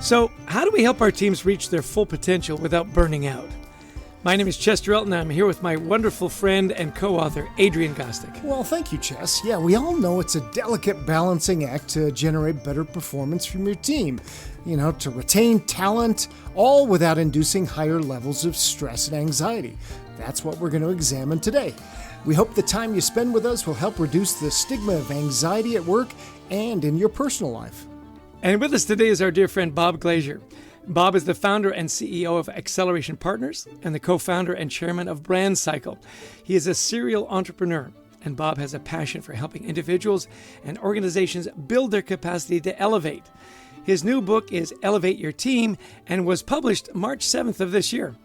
So, how do we help our teams reach their full potential without burning out? My name is Chester Elton. I'm here with my wonderful friend and co-author, Adrian Gostick. Well, thank you, Chess. Yeah, we all know it's a delicate balancing act to generate better performance from your team. To retain talent, all without inducing higher levels of stress and anxiety. That's what we're going to examine today. We hope the time you spend with us will help reduce the stigma of anxiety at work and in your personal life. And with us today is our dear friend, Bob Glazier. Bob is the founder and CEO of Acceleration Partners and the co-founder and chairman of Brand Cycle. He is a serial entrepreneur, and Bob has a passion for helping individuals and organizations build their capacity to elevate. His new book is Elevate Your Team and was published March 7th of this year.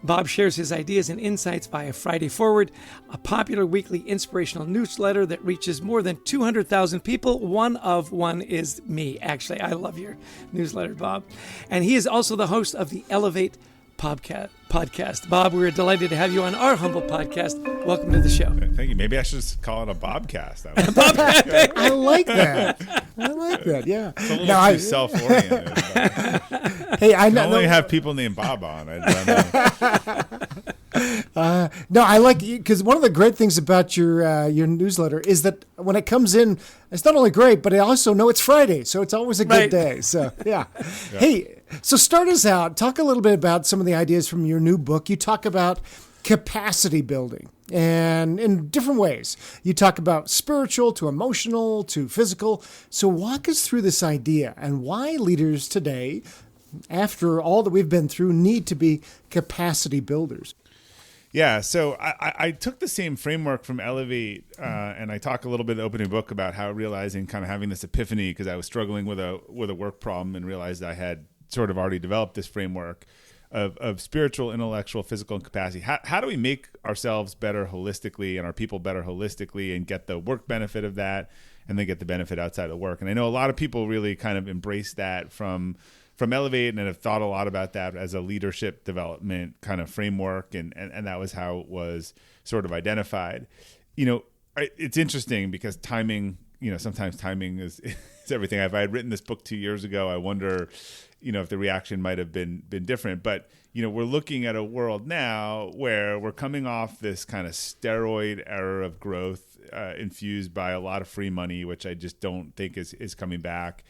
Bob shares his ideas and insights via Friday Forward, a popular weekly inspirational newsletter that reaches more than 200,000 people. One is me. Actually, I love your newsletter, Bob. And he is also the host of the Elevate podcast. Bob, we're delighted to have you on our humble podcast. Welcome to the show. Thank you. Maybe I should just call it a Bobcast. I like that. Yeah. It's a little too self-oriented. Hey, I only have people named Bob on. No, I like you because one of the great things about your newsletter is that when it comes in, it's not only great, but I also know it's Friday, so it's always a good day. So yeah. Hey, so start us out. Talk a little bit about some of the ideas from your new book. You talk about capacity building, and in different ways. You talk about spiritual to emotional to physical. So walk us through this idea and why leaders today, after all that we've been through, need to be capacity builders. Yeah, so I took the same framework from Elevate, and I talk a little bit in the opening book about how realizing, kind of having this epiphany, because I was struggling with a work problem and realized I had sort of already developed this framework of spiritual, intellectual, physical, and capacity. How do we make ourselves better holistically and our people better holistically and get the work benefit of that and then get the benefit outside of work? And I know a lot of people really kind of embrace that from Elevate and have thought a lot about that as a leadership development kind of framework. And that was how it was sort of identified. It's interesting because timing, sometimes timing is everything. If I had written this book 2 years ago, I wonder, if the reaction might have been different. But, we're looking at a world now where we're coming off this kind of steroid era of growth infused by a lot of free money, which I just don't think is coming back.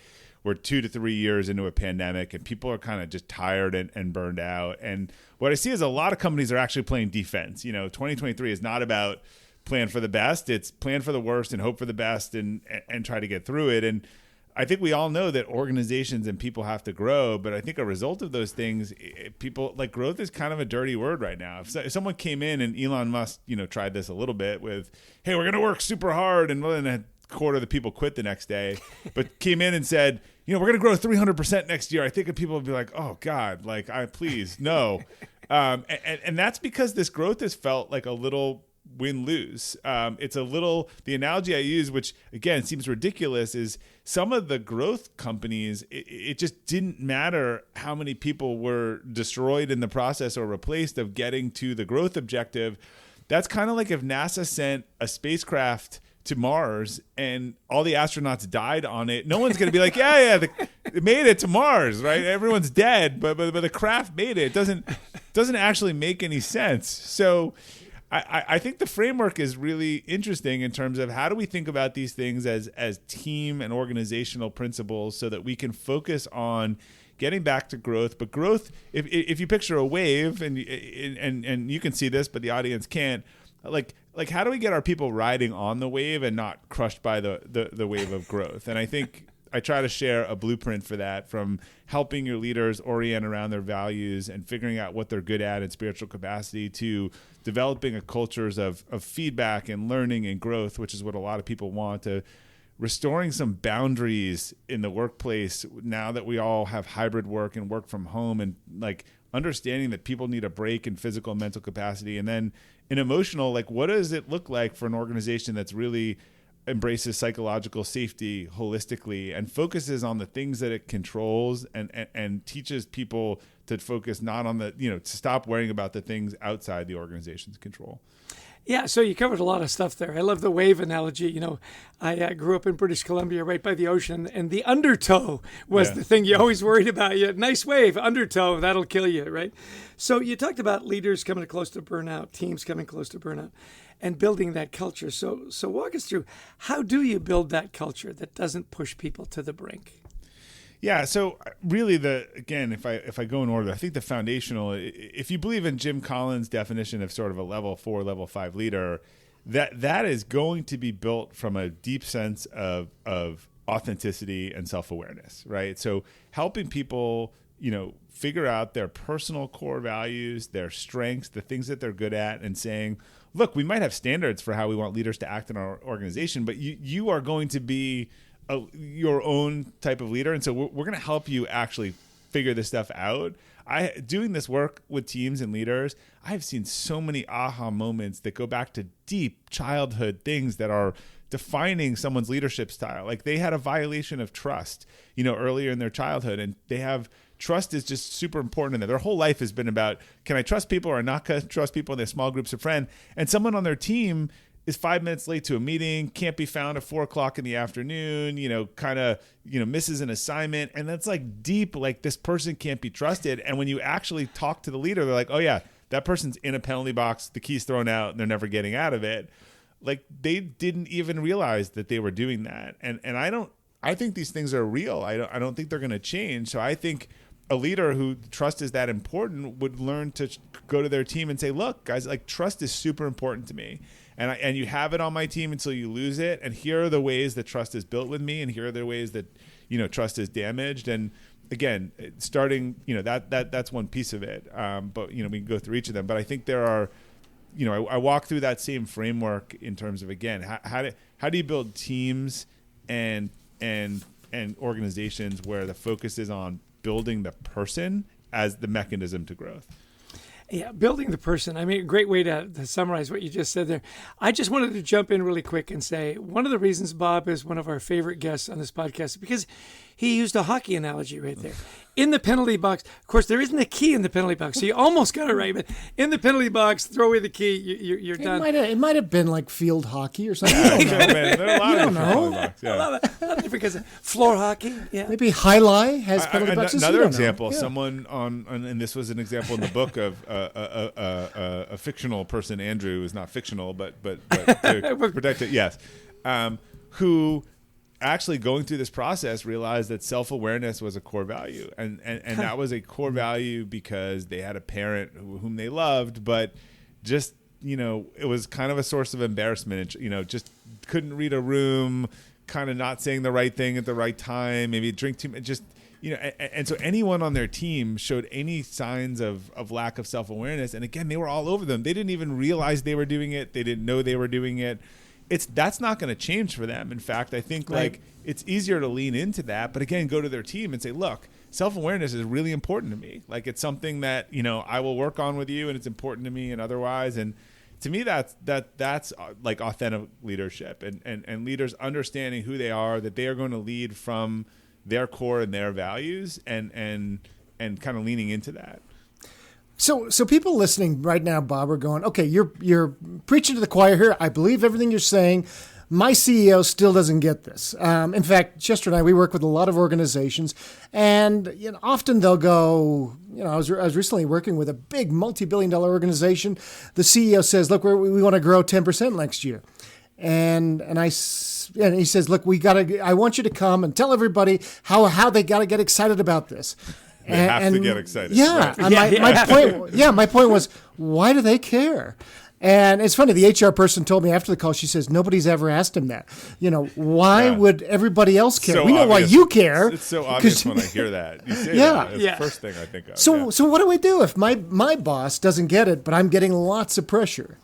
We're 2 to 3 years into a pandemic and people are kind of just tired and burned out. And what I see is a lot of companies are actually playing defense. 2023 is not about plan for the best. It's plan for the worst and hope for the best and try to get through it. And I think we all know that organizations and people have to grow, but I think a result of those things, people like growth is kind of a dirty word right now. If someone came in and Elon Musk, tried this a little bit with, hey, we're going to work super hard, and then a quarter of the people quit the next day, but came in and said, we're going to grow 300% next year. I think people would be like, oh God, please, no. And that's because this growth has felt like a little win-lose. It's a little, the analogy I use, which again seems ridiculous, is some of the growth companies, it just didn't matter how many people were destroyed in the process or replaced of getting to the growth objective. That's kind of like if NASA sent a spacecraft to Mars and all the astronauts died on it. No one's going to be like, it made it to Mars, right? Everyone's dead, but the craft made it. It doesn't actually make any sense. So I think the framework is really interesting in terms of how do we think about these things as team and organizational principles so that we can focus on getting back to growth. But growth, if you picture a wave, and you can see this, but the audience can't, like how do we get our people riding on the wave and not crushed by the wave of growth? And I think I try to share a blueprint for that, from helping your leaders orient around their values and figuring out what they're good at in spiritual capacity, to developing a cultures of feedback and learning and growth, which is what a lot of people want, to restoring some boundaries in the workplace now that we all have hybrid work and work from home, and understanding that people need a break in physical and mental capacity. And then in emotional, what does it look like for an organization that's really embraces psychological safety holistically and focuses on the things that it controls and teaches people to focus not on the, to stop worrying about the things outside the organization's control. Yeah, so you covered a lot of stuff there. I love the wave analogy. I grew up in British Columbia right by the ocean, and the undertow was the thing you always worried about. Nice wave, undertow, that'll kill you, right? So you talked about leaders coming close to burnout, teams coming close to burnout, and building that culture. So walk us through, how do you build that culture that doesn't push people to the brink? Yeah. So really if I go in order, I think the foundational, if you believe in Jim Collins' definition of sort of a level 4, level 5 leader, that is going to be built from a deep sense of authenticity and self-awareness, right? So helping people, figure out their personal core values, their strengths, the things that they're good at, and saying, look, we might have standards for how we want leaders to act in our organization, but you are going to be your own type of leader, and so we're going to help you actually figure this stuff out. Doing this work with teams and leaders, I've seen so many aha moments that go back to deep childhood things that are defining someone's leadership style. Like they had a violation of trust, earlier in their childhood, and trust is just super important in there. Their whole life has been about, can I trust people or not trust people in their small groups of friends? And someone on their team is 5 minutes late to a meeting, can't be found at 4:00 in the afternoon, misses an assignment. And that's like deep, like this person can't be trusted. And when you actually talk to the leader, they're like, oh yeah, that person's in a penalty box, the key's thrown out, and they're never getting out of it. Like they didn't even realize that they were doing that. And I think these things are real. I don't think they're going to change. So I think a leader who trust is that important would learn to go to their team and say, look, guys, like trust is super important to me. And you have it on my team until you lose it. And here are the ways that trust is built with me. And here are the ways that, trust is damaged. And again, starting, that's one piece of it. But, we can go through each of them. But I think there are, I walk through that same framework in terms of, again, how do you build teams and organizations where the focus is on building the person as the mechanism to growth? Yeah, building the person. I mean, a great way to summarize what you just said there. I just wanted to jump in really quick and say one of the reasons Bob is one of our favorite guests on this podcast is because he used a hockey analogy right there. In the penalty box, of course, there isn't a key in the penalty box, so you almost got it right. But in the penalty box, throw away the key, you're done. It might have been like field hockey or something. There are a lot of different penalty box, yeah. A lot of different because floor hockey. Yeah. Maybe Highlight has penalty boxes. Another example, someone and this was an example in the book of a fictional person, Andrew, is not fictional, but to protect it, yes, who actually going through this process realized that self-awareness was a core value, and that was a core value because they had a parent whom they loved, but just it was kind of a source of embarrassment. Just couldn't read a room, kind of not saying the right thing at the right time, maybe drink too much, just and so anyone on their team showed any signs of lack of self-awareness, and again, they were all over them. They didn't even realize they were doing it. They didn't know they were doing it. That's not going to change for them. In fact, I think like it's easier to lean into that, but again, go to their team and say, look, self-awareness is really important to me. Like it's something that, I will work on with you, and it's important to me and otherwise. And to me, that's like authentic leadership and leaders understanding who they are, that they are going to lead from their core and their values and kind of leaning into that. So people listening right now, Bob, are going, okay, you're preaching to the choir here. I believe everything you're saying. My CEO still doesn't get this. In fact, Chester and I, we work with a lot of organizations, and often they'll go, I was recently working with a big multi-billion-dollar organization. The CEO says, look, we want to grow 10% next year. And he says, look, I want you to come and tell everybody how they got to get excited about this. They have to get excited. Yeah. Right? My point was, why do they care? And it's funny, the HR person told me after the call, she says, nobody's ever asked him that. Why would everybody else care? So we know obvious. Why you care. It's so obvious when I hear that. You say that. It's the first thing I think of. So what do we do if my boss doesn't get it, but I'm getting lots of pressure?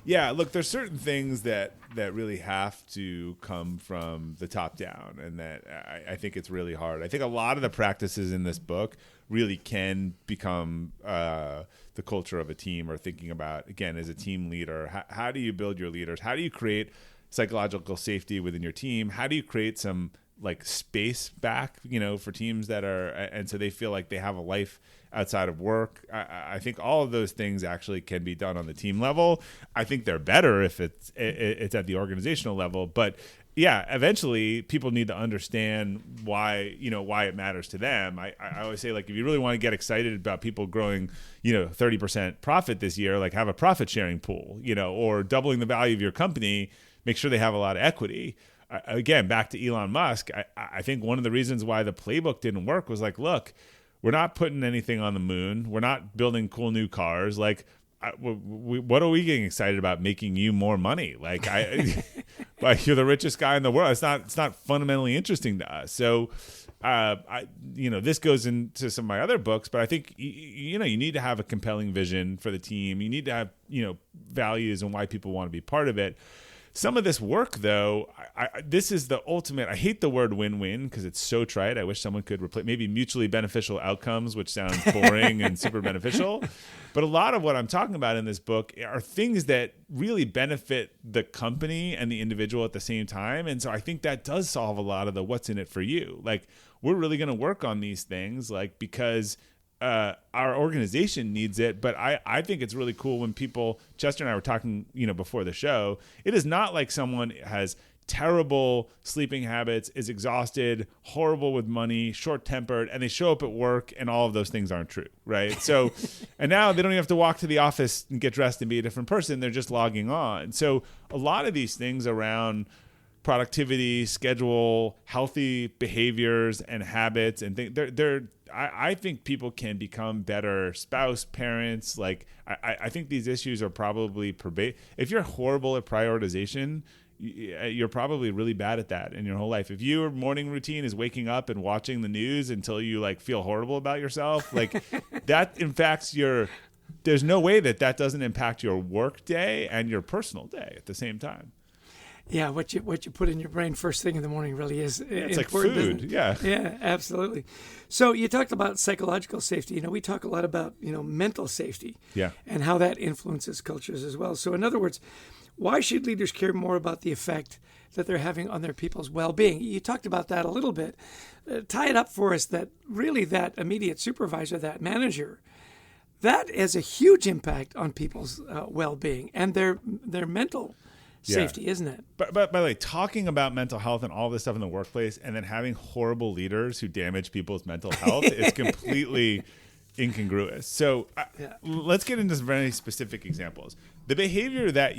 Yeah, look, there's certain things that really have to come from the top down, and that I think it's really hard. I think a lot of the practices in this book really can become the culture of a team, or thinking about, again, as a team leader, how do you build your leaders? How do you create psychological safety within your team? How do you create some like space back, for teams that are, and so they feel like they have a life outside of work. I think all of those things actually can be done on the team level. I think they're better if it's at the organizational level, but yeah, eventually people need to understand why it matters to them. I always say, like, if you really want to get excited about people growing, 30% profit this year, like, have a profit sharing pool, or doubling the value of your company, make sure they have a lot of equity. Again, back to Elon Musk, I think one of the reasons why the playbook didn't work was like, look, we're not putting anything on the moon. We're not building cool new cars. Like, what are we getting excited about? Making you more money? Like, like, you're the richest guy in the world. It's not fundamentally interesting to us. So, this goes into some of my other books, but I think you need to have a compelling vision for the team. You need to have values and why people want to be part of it. Some of this work, though, this is the ultimate. I hate the word win-win because it's so trite. I wish someone could replace maybe mutually beneficial outcomes, which sounds boring and super beneficial. But a lot of what I'm talking about in this book are things that really benefit the company and the individual at the same time. And so I think that does solve a lot of the what's in it for you. Like, we're really going to work on these things, like, because our organization needs it. But I think it's really cool when people, Chester and I were talking, before the show, it is not like someone has terrible sleeping habits, is exhausted, horrible with money, short-tempered, and they show up at work and all of those things aren't true, right? So, and now they don't even have to walk to the office and get dressed and be a different person. They're just logging on. So a lot of these things around productivity, schedule, healthy behaviors and habits, and I think people can become better spouse, parents. Like, I think these issues are probably if you're horrible at prioritization, you're probably really bad at that in your whole life. If your morning routine is waking up and watching the news until you like feel horrible about yourself, like that impacts there's no way that doesn't impact your work day and your personal day at the same time. Yeah, what you put in your brain first thing in the morning really is it's important. Like food, yeah. Yeah, absolutely. So you talked about psychological safety. We talk a lot about, mental safety. Yeah. And how that influences cultures as well. So in other words, why should leaders care more about the effect that they're having on their people's well-being? You talked about that a little bit. Tie it up for us that really that immediate supervisor, that manager, that has a huge impact on people's well-being and their mental safety, isn't it? But by the way, talking about mental health and all this stuff in the workplace and then having horrible leaders who damage people's mental health is completely incongruous. So let's get into some very specific examples. The behavior that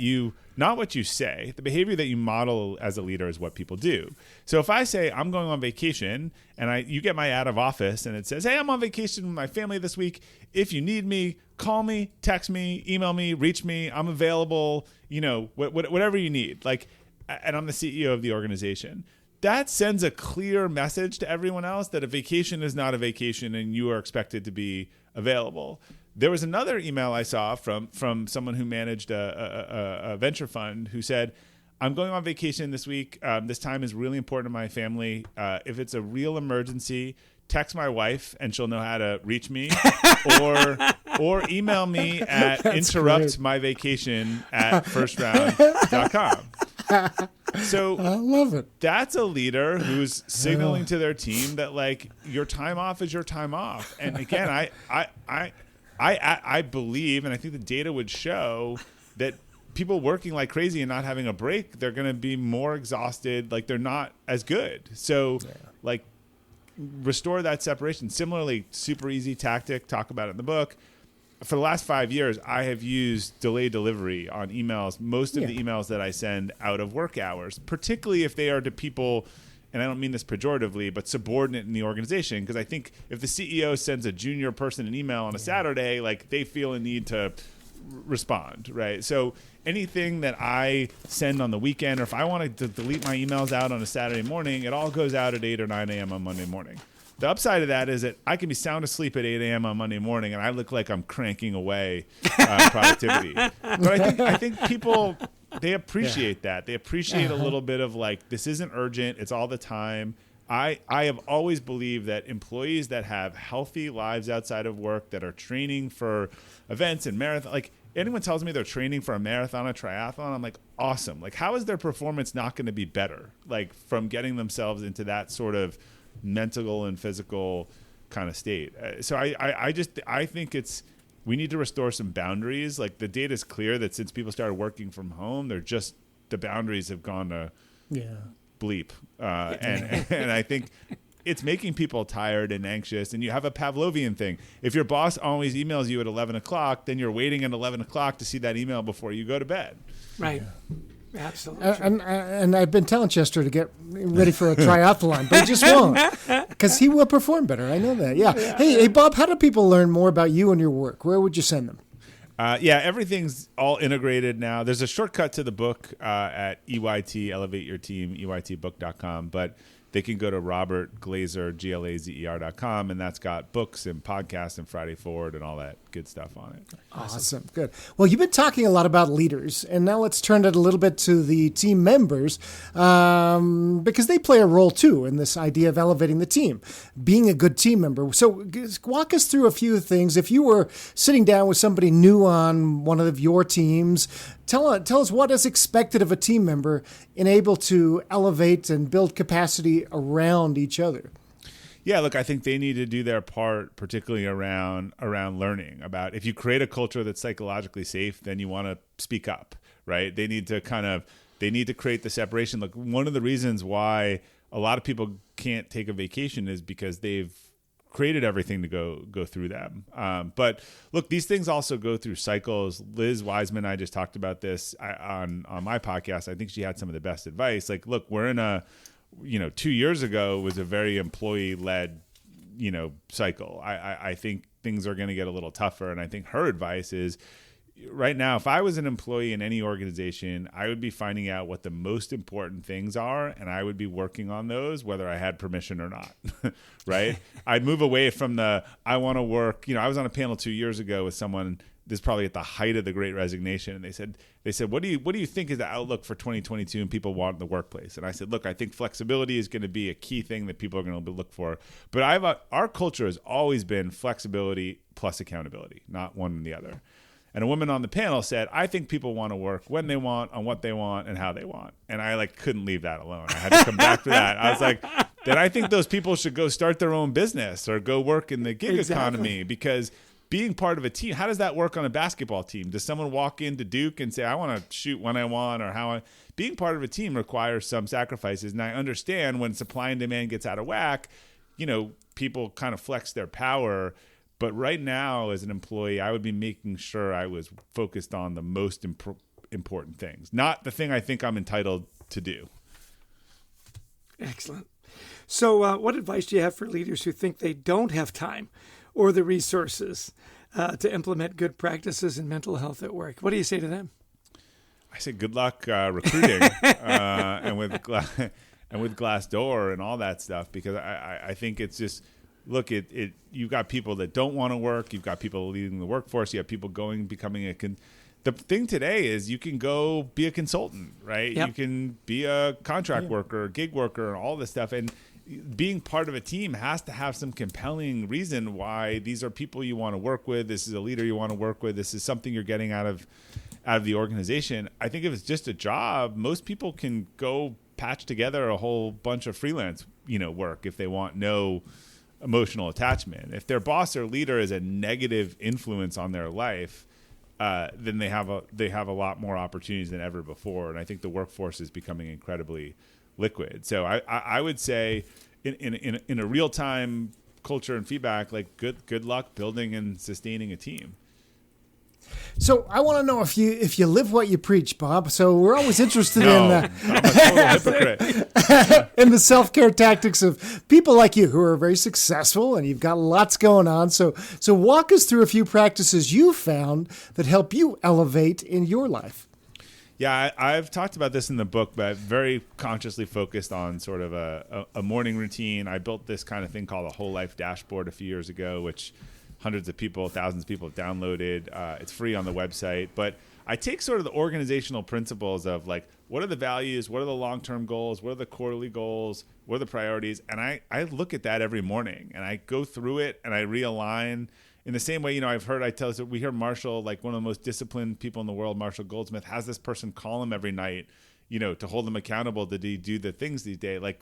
not what you say, the behavior that you model as a leader is what people do. So if I say I'm going on vacation and you get my out of office and it says, hey, I'm on vacation with my family this week. If you need me, call me, text me, email me, reach me. I'm available, whatever you need. Like, and I'm the CEO of the organization. That sends a clear message to everyone else that a vacation is not a vacation and you are expected to be available. There was another email I saw from someone who managed a venture fund who said, I'm going on vacation this week. This time is really important to my family. If it's a real emergency, text my wife and she'll know how to reach me or email me at interruptmyvacation@firstround.com. So I love it. That's a leader who's signaling to their team that, like, your time off is your time off. And again, I believe, and I think the data would show that people working like crazy and not having a break, they're going to be more exhausted. Like, they're not as good. So like, restore that separation. Similarly, super easy tactic, talk about it in the book. For the last 5 years, I have used delay delivery on emails, most of the emails that I send out of work hours, particularly if they are to people, and I don't mean this pejoratively, but subordinate in the organization. Because I think if the CEO sends a junior person an email on a Saturday, like, they feel a need to respond, right? So anything that I send on the weekend, or if I want to delete my emails out on a Saturday morning, it all goes out at 8 or 9 a.m. on Monday morning. The upside of that is that I can be sound asleep at 8 a.m. on Monday morning, and I look like I'm cranking away productivity. But I think people, they appreciate that. They appreciate a little bit of, like, this isn't urgent. It's all the time. I have always believed that employees that have healthy lives outside of work, that are training for events and marathon, like, anyone tells me they're training for a marathon, a triathlon, I'm like, awesome. Like, how is their performance not going to be better? Like, from getting themselves into that sort of mental and physical kind of state. So I think we need to restore some boundaries. Like, the data is clear that since people started working from home, the boundaries have gone to bleep. And I think it's making people tired and anxious, and you have a Pavlovian thing. If your boss always emails you at 11 o'clock, then you're waiting at 11 o'clock to see that email before you go to bed. Right. Absolutely. And I've been telling Chester to get ready for a triathlon, but he just won't, because he will perform better. I know that. Yeah. Hey, Bob, how do people learn more about you and your work? Where would you send them? Everything's all integrated now. There's a shortcut to the book at EYT, Elevate Your Team, EYTbook.com, but they can go to robertglazer.com, and that's got books and podcasts and Friday Forward and all that good stuff on it. Awesome. Good. Well, you've been talking a lot about leaders, and now let's turn it a little bit to the team members, because they play a role too in this idea of elevating the team, being a good team member. So walk us through a few things. If you were sitting down with somebody new on one of your teams, tell us what is expected of a team member and able to elevate and build capacity around each other. Yeah, look, I think they need to do their part, particularly around learning about, if you create a culture that's psychologically safe, then you want to speak up, right? They need to create the separation. Look, one of the reasons why a lot of people can't take a vacation is because they've created everything to go through them. But look, these things also go through cycles. Liz Wiseman, I just talked about this on my podcast. I think she had some of the best advice. Like, look, we're in 2 years ago was a very employee-led, cycle. I think things are going to get a little tougher. And I think her advice is, right now, if I was an employee in any organization, I would be finding out what the most important things are, and I would be working on those, whether I had permission or not, right? I'd move away from I want to work. I was on a panel 2 years ago with someone, this is probably at the height of the Great Resignation, and they said, what do you think is the outlook for 2022 and people want in the workplace? And I said, look, I think flexibility is going to be a key thing that people are going to look for. But our culture has always been flexibility plus accountability, not one and the other. And a woman on the panel said, I think people want to work when they want, on what they want, and how they want. And I couldn't leave that alone. I had to come back to that. I was like, then I think those people should go start their own business or go work in the gig economy, because being part of a team, how does that work on a basketball team? Does someone walk into Duke and say, I want to shoot when I want, or being part of a team requires some sacrifices. And I understand when supply and demand gets out of whack, people kind of flex their power. But right now, as an employee, I would be making sure I was focused on the most important things, not the thing I think I'm entitled to do. Excellent. So what advice do you have for leaders who think they don't have time or the resources to implement good practices in mental health at work? What do you say to them? I say good luck recruiting and with Glassdoor and all that stuff, because I think it's just, look, you've got people that don't want to work. You've got people leaving the workforce. You have people becoming the thing today is you can go be a consultant, right? Yep. You can be a contract worker, gig worker, and all this stuff. And being part of a team has to have some compelling reason why these are people you want to work with. This is a leader you want to work with. This is something you're getting out of the organization. I think if it's just a job, most people can go patch together a whole bunch of freelance, work if they want no emotional attachment. If their boss or leader is a negative influence on their life, then they have a lot more opportunities than ever before. And I think the workforce is becoming incredibly liquid. So I would say in a real time culture and feedback, good luck building and sustaining a team. So I want to know if you live what you preach, Bob. So we're always interested I'm a total hypocrite. in the self-care tactics of people like you who are very successful and you've got lots going on. So walk us through a few practices you found that help you elevate in your life. Yeah, I've talked about this in the book, but very consciously focused on sort of a morning routine. I built this kind of thing called a whole life dashboard a few years ago, which hundreds of people, thousands of people have downloaded. It's free on the website. But I take sort of the organizational principles of what are the values, what are the long-term goals, what are the quarterly goals, what are the priorities, and I look at that every morning, and I go through it, and I realign, in the same way, we hear Marshall, like one of the most disciplined people in the world, Marshall Goldsmith, has this person call him every night, to hold him accountable. Did he do the things these days? Like,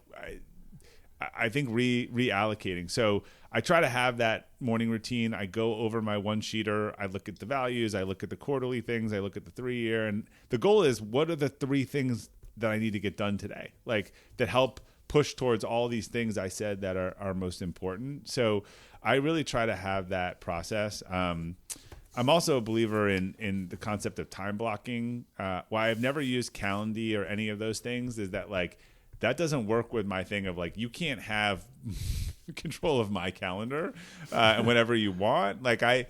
I think reallocating. So I try to have that morning routine. I go over my one-sheeter. I look at the values. I look at the quarterly things. I look at the 3-year. And the goal is, what are the 3 things that I need to get done today? Like, that help push towards all these things I said that are most important. So I really try to have that process. I'm also a believer in the concept of time blocking. Why I've never used Calendly or any of those things is that, like, that doesn't work with my thing of, like, you can't have control of my calendar and whenever you want. Like, I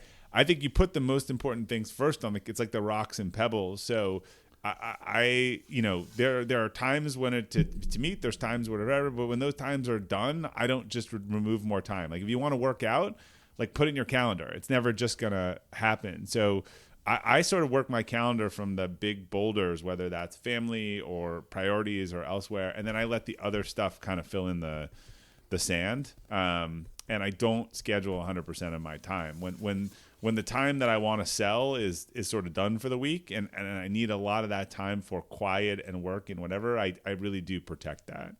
think you put the most important things first on it's like the rocks and pebbles. So there are times when to meet, there's times whatever, but when those times are done, I don't just remove more time. Like, if you want to work out, like, put it in your calendar. It's never just going to happen. So I sort of work my calendar from the big boulders, whether that's family or priorities or elsewhere. And then I let the other stuff kind of fill in the sand. And I don't schedule 100% of my time. When the time that I want to sell is sort of done for the week, and I need a lot of that time for quiet and work and whatever, I really do protect that.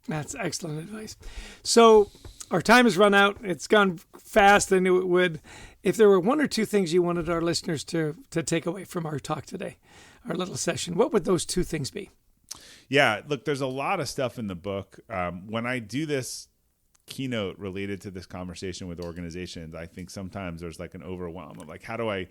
That's excellent advice. So our time has run out. It's gone fast. I knew it would. If there were 1 or 2 things you wanted our listeners to take away from our talk today, our little session, what would those 2 things be? Yeah, look, there's a lot of stuff in the book. When I do this keynote related to this conversation with organizations, I think sometimes there's like an overwhelm of, like, how do I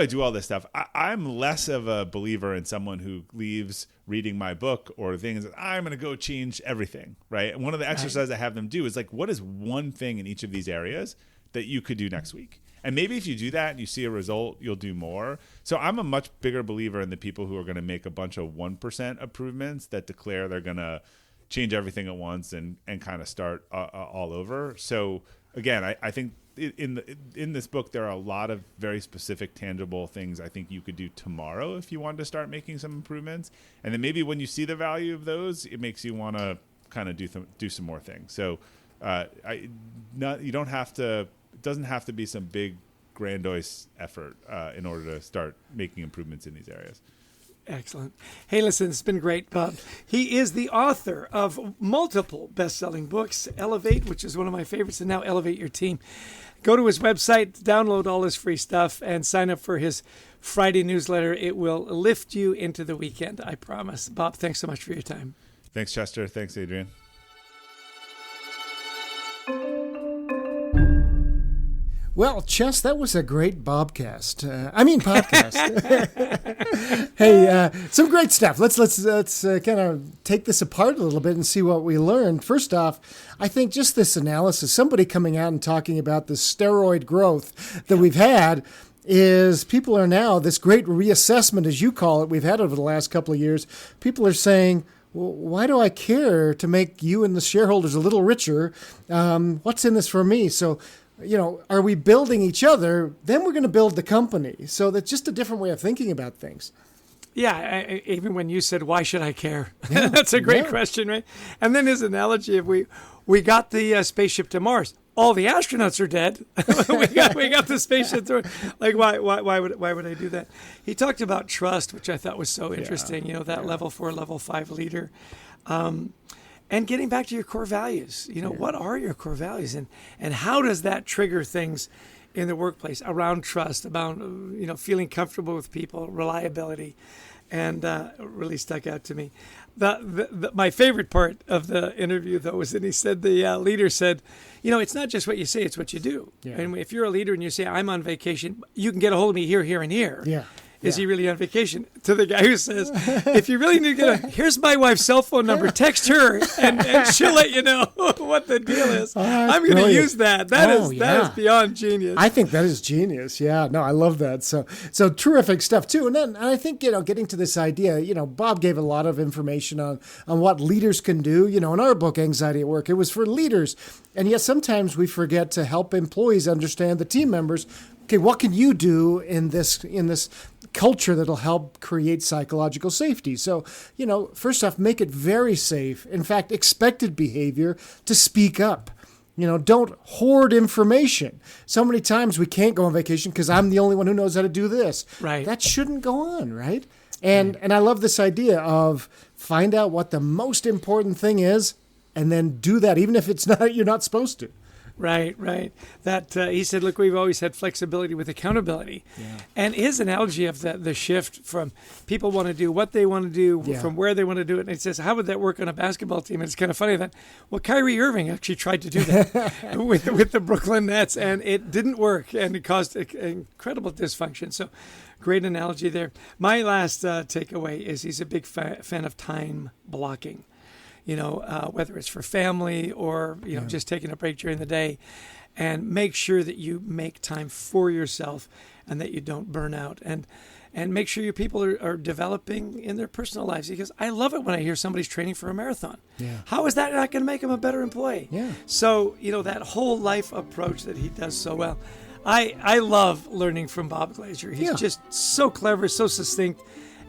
do all this stuff? I'm less of a believer in someone who leaves reading my book or things that I'm going to go change everything, right? And one of the exercises I have them do is, like, what is one thing in each of these areas that you could do next week? And maybe if you do that and you see a result, you'll do more. So I'm a much bigger believer in the people who are going to make a bunch of 1% improvements that declare they're going to change everything at once and kind of start all over. So again, I think in this book, there are a lot of very specific, tangible things I think you could do tomorrow if you wanted to start making some improvements. And then maybe when you see the value of those, it makes you want to kind of do some more things. So you don't have to. It doesn't have to be some big, grandiose effort in order to start making improvements in these areas. Excellent. Hey, listen, it's been great, Bob. He is the author of multiple best-selling books, Elevate, which is one of my favorites, and now Elevate Your Team. Go to his website, download all his free stuff, and sign up for his Friday newsletter. It will lift you into the weekend, I promise. Bob, thanks so much for your time. Thanks, Chester. Thanks, Adrian. Well, Chess, that was a great podcast. Podcast. Hey, some great stuff. Let's kind of take this apart a little bit and see what we learned. First off, I think just this analysis, somebody coming out and talking about the steroid growth that we've had, is people are now, this great reassessment, as you call it, we've had over the last couple of years, people are saying, well, why do I care to make you and the shareholders a little richer? What's in this for me? So, are we building each other? Then we're going to build the company. So that's just a different way of thinking about things. Yeah, even when you said, why should I care? That's a great question, right? And then his analogy of we got the spaceship to Mars. All the astronauts are dead. we got the spaceship to like why would I do that? He talked about trust, which I thought was so interesting. That level 4, level 5 leader. And getting back to your core values, what are your core values and how does that trigger things in the workplace around trust, about, feeling comfortable with people, reliability, and really stuck out to me. My favorite part of the interview, though, was that he said, the leader said, it's not just what you say, it's what you do. Yeah. And if you're a leader and you say, I'm on vacation, you can get a hold of me here, here, and here. Yeah. Is he really on vacation? To the guy who says, if you really need to here's my wife's cell phone number, text her, and she'll let you know what the deal is. I'm going to use that. That is beyond genius. I think that is genius. Yeah, no, I love that. So terrific stuff, too. And then I think, getting to this idea, Bob gave a lot of information on what leaders can do. In our book, Anxiety at Work, it was for leaders. And yet sometimes we forget to help employees understand, the team members, okay, what can you do in this culture that'll help create psychological safety? So, first off, make it very safe. In fact, expected behavior to speak up. Don't hoard information. So many times we can't go on vacation because I'm the only one who knows how to do this. Right. That shouldn't go on, right? And I love this idea of find out what the most important thing is and then do that, even if you're not supposed to. Right. That he said, look, we've always had flexibility with accountability. Yeah. And his analogy of the shift from people want to do what they want to do from where they want to do it. And he says, how would that work on a basketball team? And it's kind of funny that, Kyrie Irving actually tried to do that with the Brooklyn Nets, and it didn't work, and it caused incredible dysfunction. So great analogy there. My last takeaway is he's a big fan of time blocking. Whether it's for family or, just taking a break during the day, and make sure that you make time for yourself and that you don't burn out, and make sure your people are developing in their personal lives, because I love it when I hear somebody's training for a marathon. Yeah. How is that not going to make them a better employee? Yeah. So, that whole life approach that he does so well. I love learning from Bob Glazer. He's just so clever, so succinct.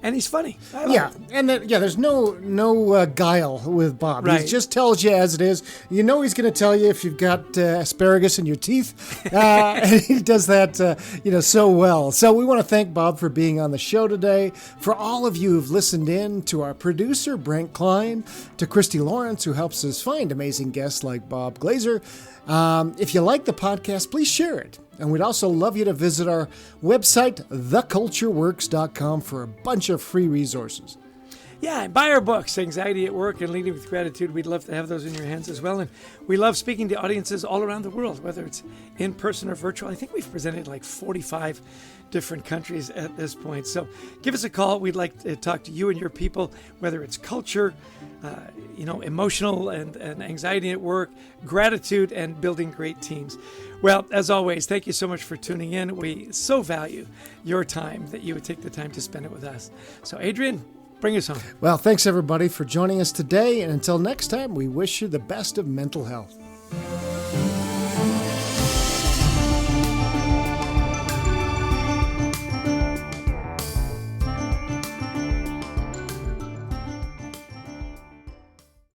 And he's funny. And there's no guile with Bob. Right. He just tells you as it is. He's going to tell you if you've got asparagus in your teeth. And he does that, so well. So we want to thank Bob for being on the show today. For all of you who've listened in, to our producer, Brent Klein, to Christy Lawrence, who helps us find amazing guests like Bob Glazer. If you like the podcast, please share it. And we'd also love you to visit our website, thecultureworks.com, for a bunch of free resources. Yeah, and buy our books, Anxiety at Work and Leading with Gratitude. We'd love to have those in your hands as well. And we love speaking to audiences all around the world, whether it's in person or virtual. I think we've presented like 45 different countries at this point. So give us a call. We'd like to talk to you and your people, whether it's culture, emotional and anxiety at work, gratitude, and building great teams. Well, as always, thank you so much for tuning in. We so value your time, that you would take the time to spend it with us. So, Adrian, bring us home. Well, thanks everybody for joining us today. And until next time, we wish you the best of mental health.